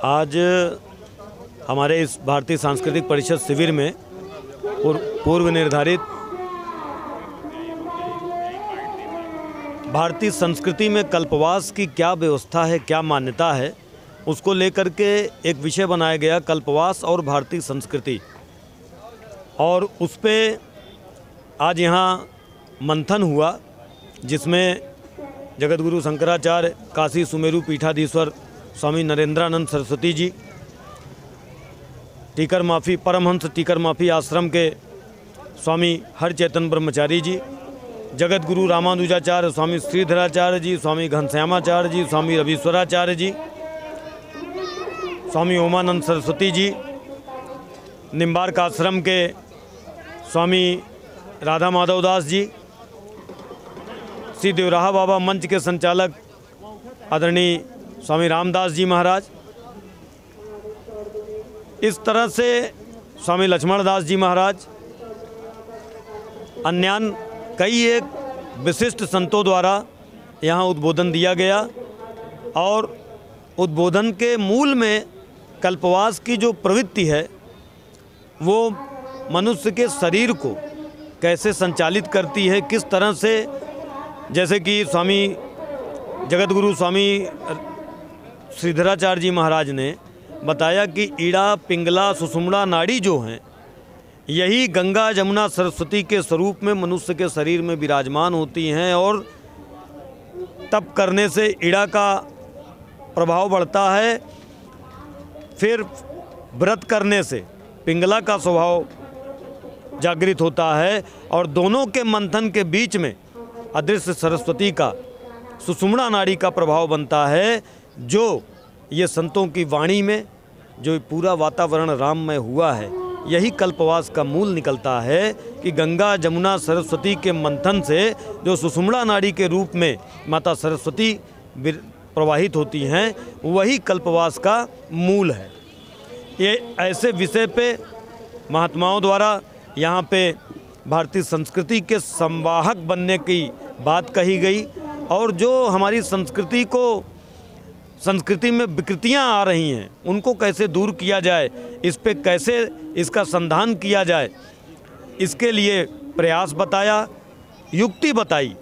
आज हमारे इस भारतीय सांस्कृतिक परिषद शिविर में पूर्व निर्धारित भारतीय संस्कृति में कल्पवास की क्या व्यवस्था है, क्या मान्यता है, उसको लेकर के एक विषय बनाया गया, कल्पवास और भारतीय संस्कृति। और उस पे आज यहाँ मंथन हुआ, जिसमें जगतगुरु शंकराचार्य काशी सुमेरु पीठाधीश्वर स्वामी नरेंद्रानंद सरस्वती जी, टीकर माफी परमहंस टीकर माफी आश्रम के स्वामी हरचेतन ब्रह्मचारी जी, जगत गुरु रामानुजाचार्य स्वामी श्रीधराचार्य जी, स्वामी घनश्यामाचार्य जी, स्वामी रविश्वराचार्य जी, स्वामी ओमानंद सरस्वती जी, निम्बार्क आश्रम के स्वामी राधा माधव दास जी, श्री देवराहा बाबा मंच के संचालक आदरणीय स्वामी रामदास जी महाराज, इस तरह से स्वामी लक्ष्मण दास जी महाराज, अन्यान कई एक विशिष्ट संतों द्वारा यहाँ उद्बोधन दिया गया। और उद्बोधन के मूल में कल्पवास की जो प्रवृत्ति है वो मनुष्य के शरीर को कैसे संचालित करती है, किस तरह से, जैसे कि स्वामी जगतगुरु स्वामी श्रीधराचार्य जी महाराज ने बताया कि ईड़ा पिंगला सुषुम्ना नाड़ी जो हैं, यही गंगा जमुना सरस्वती के स्वरूप में मनुष्य के शरीर में विराजमान होती हैं। और तप करने से ईड़ा का प्रभाव बढ़ता है, फिर व्रत करने से पिंगला का स्वभाव जागृत होता है, और दोनों के मंथन के बीच में अदृश्य सरस्वती का सुषुम्ना नाड़ी का प्रभाव बनता है, जो ये संतों की वाणी में जो पूरा वातावरण राममय हुआ है, यही कल्पवास का मूल निकलता है कि गंगा जमुना सरस्वती के मंथन से जो सुषुम्ना नाड़ी के रूप में माता सरस्वती प्रवाहित होती हैं, वही कल्पवास का मूल है। ये ऐसे विषय पे महात्माओं द्वारा यहाँ पे भारतीय संस्कृति के संवाहक बनने की बात कही गई, और जो हमारी संस्कृति में विकृतियाँ आ रही हैं, उनको कैसे दूर किया जाए, इस पे कैसे इसका संधान किया जाए, इसके लिए प्रयास बताया, युक्ति बताई।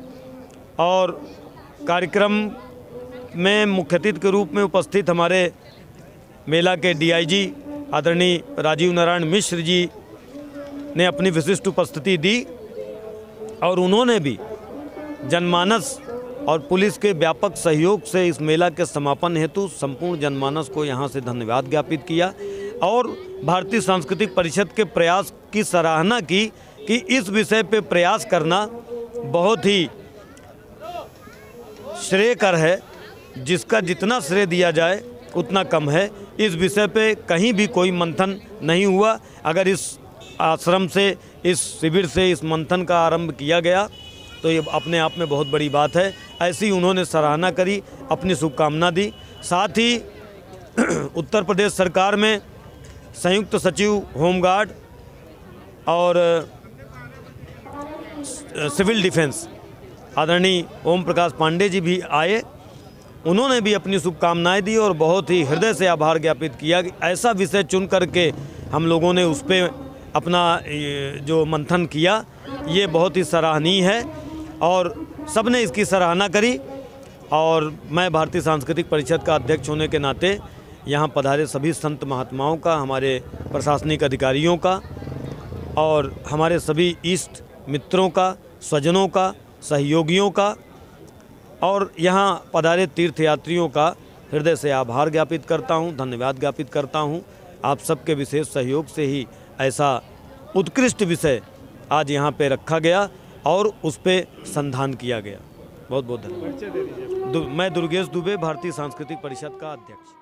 और कार्यक्रम में मुख्य अतिथि के रूप में उपस्थित हमारे मेला के डीआईजी आदरणीय राजीव नारायण मिश्र जी ने अपनी विशिष्ट उपस्थिति दी, और उन्होंने भी जनमानस और पुलिस के व्यापक सहयोग से इस मेला के समापन हेतु संपूर्ण जनमानस को यहाँ से धन्यवाद ज्ञापित किया, और भारतीय सांस्कृतिक परिषद के प्रयास की सराहना की कि इस विषय पे प्रयास करना बहुत ही श्रेयकर है, जिसका जितना श्रेय दिया जाए उतना कम है। इस विषय पे कहीं भी कोई मंथन नहीं हुआ। अगर इस आश्रम से, इस शिविर से इस मंथन का आरंभ किया गया तो ये अपने आप में बहुत बड़ी बात है। ऐसी उन्होंने सराहना करी, अपनी शुभकामना दी। साथ ही उत्तर प्रदेश सरकार में संयुक्त सचिव होमगार्ड और सिविल डिफेंस आदरणीय ओम प्रकाश पांडे जी भी आए, उन्होंने भी अपनी शुभकामनाएं दी और बहुत ही हृदय से आभार ज्ञापित किया कि ऐसा विषय चुन करके हम लोगों ने उस पर अपना जो मंथन किया, ये बहुत ही सराहनीय है, और सबने इसकी सराहना करी। और मैं भारतीय सांस्कृतिक परिषद का अध्यक्ष होने के नाते यहाँ पधारे सभी संत महात्माओं का, हमारे प्रशासनिक अधिकारियों का और हमारे सभी इष्ट मित्रों का, स्वजनों का, सहयोगियों का और यहाँ पधारे तीर्थयात्रियों का हृदय से आभार ज्ञापित करता हूँ, धन्यवाद ज्ञापित करता हूँ। आप सबके विशेष सहयोग से ही ऐसा उत्कृष्ट विषय आज यहाँ पे रखा गया और उस पे संधान किया गया। बहुत बहुत धन्यवाद। मैं दुर्गेश दुबे, भारतीय सांस्कृतिक परिषद का अध्यक्ष।